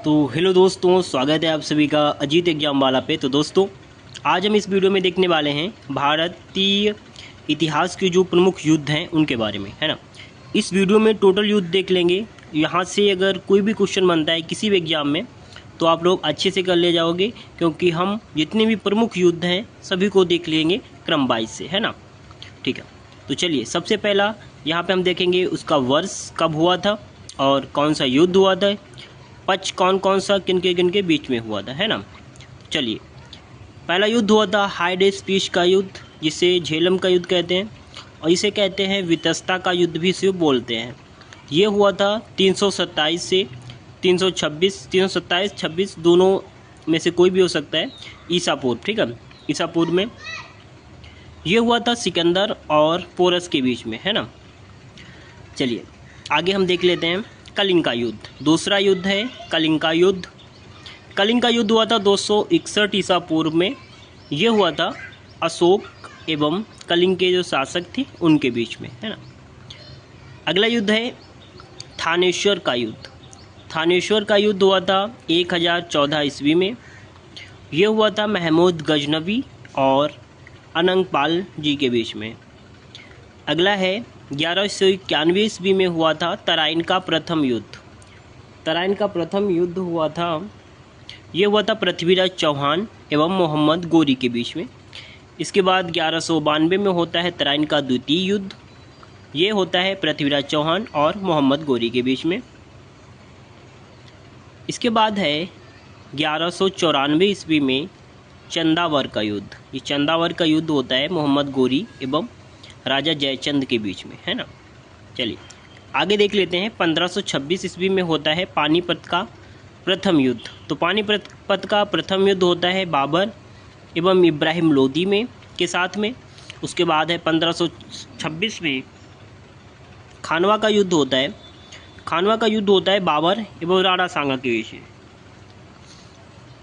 तो हेलो दोस्तों, स्वागत है आप सभी का अजीत एग्जाम वाला पे। तो दोस्तों, आज हम इस वीडियो में देखने वाले हैं भारतीय इतिहास के जो प्रमुख युद्ध हैं उनके बारे में, है ना। इस वीडियो में टोटल युद्ध देख लेंगे। यहाँ से अगर कोई भी क्वेश्चन बनता है किसी भी एग्जाम में तो आप लोग अच्छे से कर ले जाओगे, क्योंकि हम जितने भी प्रमुख युद्ध हैं सभी को देख लेंगे क्रम वाइज से, है ना। ठीक है, तो चलिए सबसे पहला यहाँ पे हम देखेंगे उसका वर्ष कब हुआ था और कौन सा युद्ध हुआ था, पक्ष कौन कौन सा किन के बीच में हुआ था, है ना। चलिए, पहला युद्ध हुआ था हाइडेस्पीस का युद्ध, जिसे झेलम का युद्ध कहते हैं, और इसे कहते हैं वितस्ता का युद्ध भी इसे बोलते हैं। ये हुआ था 327 से 326, 327 26 दोनों में से कोई भी हो सकता है, ईसा पूर्व। ठीक है, ईसा पूर्व में ये हुआ था सिकंदर और पोरस के बीच में, है ना। चलिए आगे हम देख लेते हैं कलिंग का युद्ध। दूसरा युद्ध है कलिंग का युद्ध। कलिंग का युद्ध हुआ था 261 ईसा पूर्व में। ये हुआ था अशोक एवं कलिंग के जो शासक थे उनके बीच में, है ना। अगला युद्ध है थानेश्वर का युद्ध। थानेश्वर का युद्ध हुआ था 1014 ईस्वी में। ये हुआ था महमूद गजनवी और अनंगपाल जी के बीच में। अगला है 1191 ईस्वी में हुआ था तराइन का प्रथम युद्ध। तराइन का प्रथम युद्ध हुआ था, ये हुआ था पृथ्वीराज चौहान एवं मोहम्मद गोरी के बीच में। इसके बाद 1192 में होता है तराइन का द्वितीय युद्ध। ये होता है पृथ्वीराज चौहान और मोहम्मद गोरी के बीच में। इसके बाद है 1194 ईस्वी में चंदावर का युद्ध। ये चंदावर का युद्ध होता है मोहम्मद गोरी एवं राजा जयचंद के बीच में, है ना। चलिए आगे देख लेते हैं 1526 ईस्वी में होता है पानीपत का प्रथम युद्ध। तो पानीपत का प्रथम युद्ध होता है बाबर एवं इब्राहिम लोदी में के साथ में। उसके बाद है 1526 में खानवा का युद्ध होता है। खानवा का युद्ध होता है बाबर एवं राणा सांगा के बीच में,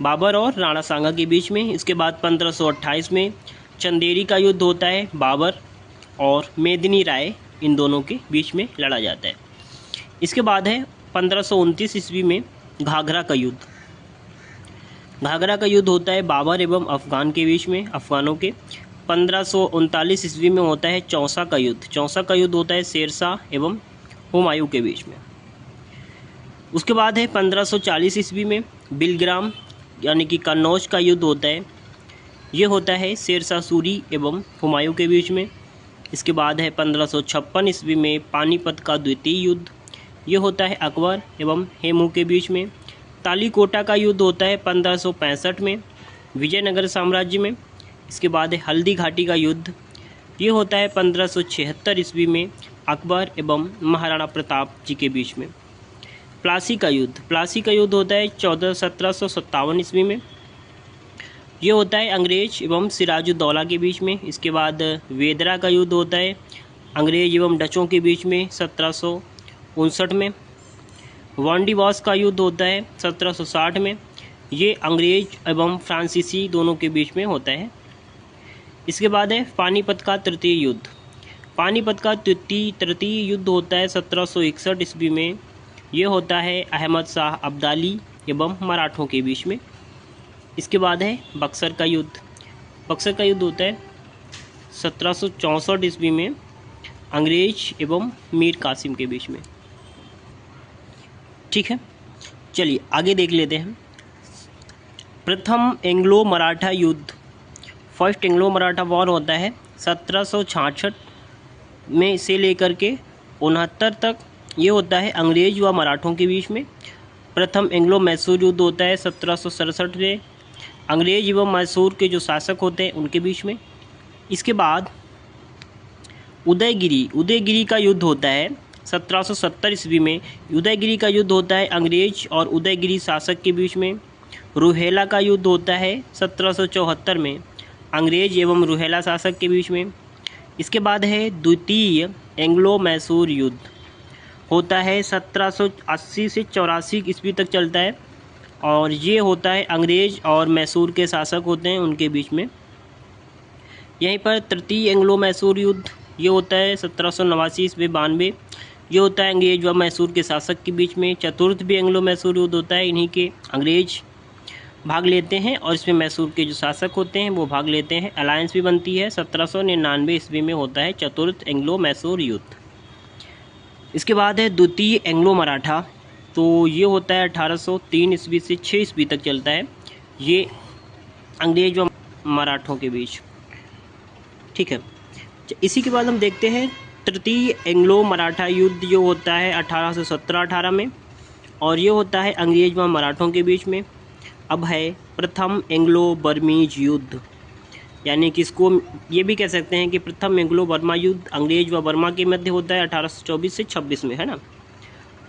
बाबर और राणा सांगा के बीच में। इसके बाद 1528 में चंदेरी का युद्ध होता है बाबर और मेदिनी राय, इन दोनों के बीच में लड़ा जाता है। इसके बाद है 1529 ईस्वी में घाघरा का युद्ध। घाघरा का युद्ध होता है बाबर एवं अफगान के बीच में, अफगानों के। 1539 ईस्वी में होता है चौसा का युद्ध। चौसा का युद्ध होता है शेरशाह एवं हुमायूं के बीच में। उसके बाद है 1540 ईस्वी में बिलग्राम यानी कि कन्नौज का युद्ध होता है। ये होता है शेरशाह सूरी एवं हुमायूं के बीच में। इसके बाद है 1556 ईस्वी में पानीपत का द्वितीय युद्ध। ये होता है अकबर एवं हेमू के बीच में। तालीकोटा का युद्ध होता है 1565 में विजयनगर साम्राज्य में। इसके बाद है हल्दी घाटी का युद्ध। ये होता है 1576 ईस्वी में अकबर एवं महाराणा प्रताप जी के बीच में। प्लासी का युद्ध। प्लासी का युद्ध होता है 1757 ईस्वी में। ये होता है अंग्रेज एवं सिराजुद्दौला के बीच में। इसके बाद वेदरा का युद्ध होता है अंग्रेज एवं डचों के बीच में 1759 में। वांडीवास का युद्ध होता है 1760 में। ये अंग्रेज एवं फ्रांसीसी दोनों के बीच में होता है। इसके बाद है पानीपत का तृतीय युद्ध। पानीपत का तृतीय युद्ध होता है 1761 ईस्वी में। ये होता है अहमद शाह अब्दाली एवं मराठों के बीच में। इसके बाद है बक्सर का युद्ध। बक्सर का युद्ध होता है 1764 ईस्वी में अंग्रेज एवं मीर कासिम के बीच में। ठीक है, चलिए आगे देख लेते हैं प्रथम एंग्लो मराठा युद्ध। फर्स्ट एंग्लो मराठा वॉर होता है 1766 में से लेकर के 69 तक। ये होता है अंग्रेज व मराठों के बीच में। प्रथम एंग्लो मैसूर युद्ध होता है 1767 में अंग्रेज एवं मैसूर के जो शासक होते हैं उनके बीच में। इसके बाद उदयगिरी का युद्ध होता है 1770 ईस्वी में। उदयगिरी का युद्ध होता है अंग्रेज और उदयगिरी शासक के बीच में। रूहेला का युद्ध होता है 1774 में अंग्रेज एवं रूहेला शासक के बीच में। इसके बाद है द्वितीय एंग्लो मैसूर युद्ध, होता है 1780 से 84 ईस्वी तक चलता है, और ये होता है अंग्रेज और मैसूर के शासक होते हैं उनके बीच में। यहीं पर तृतीय एंग्लो मैसूर युद्ध ये होता है 1789 ईस्वी 92। ये होता है अंग्रेज व मैसूर के शासक के बीच में। चतुर्थ भी एंग्लो मैसूर युद्ध होता है, इन्हीं के अंग्रेज भाग लेते हैं और इसमें मैसूर के जो शासक होते हैं वो भाग लेते हैं। अलायंस भी बनती है। 1799 ईस्वी में होता है चतुर्थ एंग्लो मैसूर युद्ध। इसके बाद है द्वितीय एंग्लो मराठा, तो ये होता है 1803 ईस्वी से 6 ईस्वी तक चलता है, ये अंग्रेज व मराठों के बीच। ठीक है, इसी के बाद हम देखते हैं तृतीय एंग्लो मराठा युद्ध, जो होता है 1817-18 में, और ये होता है अंग्रेज व मराठों के बीच में। अब है प्रथम एंग्लो बर्मीज युद्ध, यानी कि इसको ये भी कह सकते हैं कि प्रथम एंग्लो बर्मा युद्ध अंग्रेज व बर्मा के मध्य होता है 1824 से 26 में, है ना।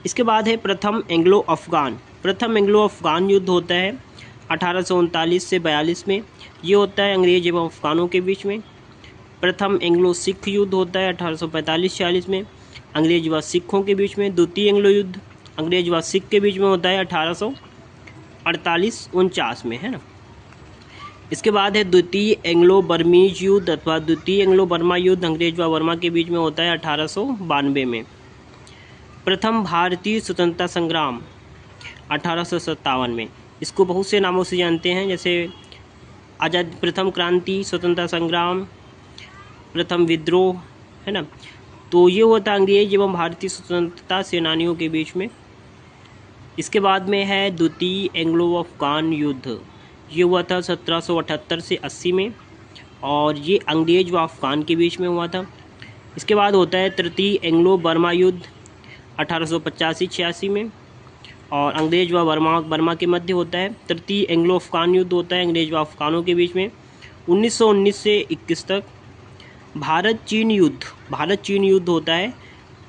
इसके बाद है प्रथम एंग्लो अफ़गान। प्रथम एंग्लो अफ़गान युद्ध होता है 1839 से 42 में, ये होता है अंग्रेज एवं अफ़गानों के बीच में। प्रथम एंग्लो सिख युद्ध होता है 1845-46 में, अंग्रेज व सिखों के बीच में। द्वितीय एंग्लो युद्ध अंग्रेज व सिख के बीच में होता है 1848-49 में, है ना। इसके बाद है द्वितीय एंग्लो बर्मीज युद्ध अथवा द्वितीय एंग्लो बर्मा युद्ध अंग्रेज व बर्मा के बीच में होता है 1892 में। प्रथम भारतीय स्वतंत्रता संग्राम 1857 में, इसको बहुत से नामों से जानते हैं, जैसे आज़ाद प्रथम क्रांति, स्वतंत्रता संग्राम, प्रथम विद्रोह, है ना। तो ये होता अंग्रेज एवं भारतीय स्वतंत्रता सेनानियों के बीच में। इसके बाद में है द्वितीय एंग्लो अफ़गान युद्ध, ये हुआ था 1778 से 80 में, और ये अंग्रेज व अफ़गान के बीच में हुआ था। इसके बाद होता है तृतीय एंग्लो बर्मा युद्ध 1885-86 में, और अंग्रेज व बर्मा के मध्य होता है। तृतीय एंग्लो अफ़गान युद्ध होता है अंग्रेज व अफ़गानों के बीच में 1919 से 21 तक। भारत चीन युद्ध होता है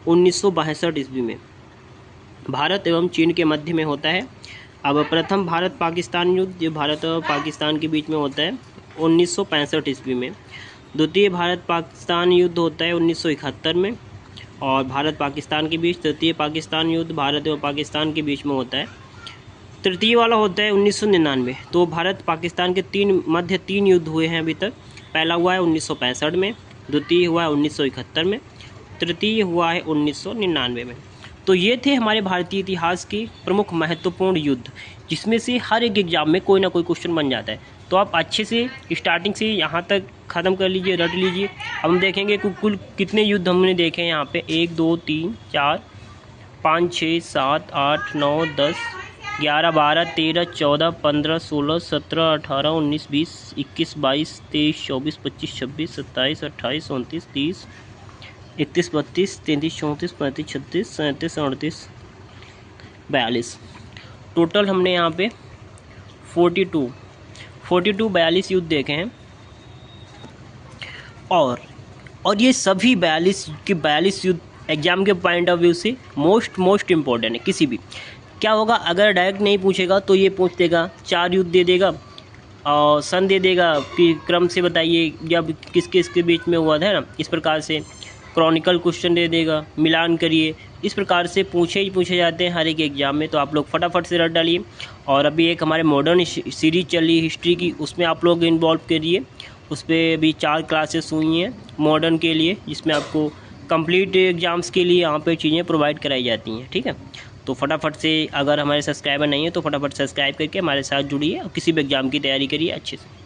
1962 ईस्वी में, भारत एवं चीन के मध्य में होता है। अब प्रथम भारत पाकिस्तान युद्ध, जो भारत और पाकिस्तान के बीच में होता है 1965 ईस्वी में। द्वितीय भारत पाकिस्तान युद्ध होता है 1971 में, और भारत पाकिस्तान के बीच। तृतीय पाकिस्तान युद्ध भारत एवं पाकिस्तान के बीच में होता है। तृतीय वाला होता है 1999। तो भारत पाकिस्तान के तीन युद्ध हुए हैं अभी तक। पहला हुआ है 1965 में, द्वितीय हुआ है 1971 में, तृतीय हुआ है 1999 में। तो ये थे हमारे भारतीय इतिहास के प्रमुख महत्वपूर्ण युद्ध, जिसमें से हर एक एग्जाम में कोई ना कोई क्वेश्चन बन जाता है। तो आप अच्छे से स्टार्टिंग से यहाँ तक ख़त्म कर लीजिए, रट लीजिए। अब हम देखेंगे कुल कितने युद्ध हमने देखे हैं यहाँ पे। 1 2 3 4 5 6 7 8 9 10 11 12 13 14 15 16 17 18 19 20 21 22 23 24 25 26 27 28 29 30 31 32 33 34 35 36 37 38 42। टोटल हमने यहाँ पे 42 42 देखे हैं। और ये सभी 42 युद्ध एग्जाम के पॉइंट ऑफ व्यू से मोस्ट इम्पोर्टेंट है। किसी भी क्या होगा, अगर डायरेक्ट नहीं पूछेगा तो ये पूछ देगा, 4 युद्ध दे देगा और सन दे देगा कि क्रम से बताइए जब किसके बीच में हुआ था, है ना। इस प्रकार से क्रॉनिकल क्वेश्चन दे देगा, मिलान करिए। इस प्रकार से पूछे जाते हैं हर एक एग्जाम में। तो आप लोग फटाफट से रट डालिए। और अभी एक हमारे मॉडर्न सीरीज चली हिस्ट्री की, उसमें आप लोग इन्वॉल्व करिए। उस पर भी 4 क्लासेस हुई हैं मॉडर्न के लिए, जिसमें आपको कंप्लीट एग्जाम्स के लिए यहाँ पे चीज़ें प्रोवाइड कराई जाती हैं। ठीक है, तो फटाफट से, अगर हमारे सब्सक्राइबर नहीं है तो फटाफट सब्सक्राइब करके हमारे साथ जुड़िए और किसी भी एग्ज़ाम की तैयारी करिए अच्छे से।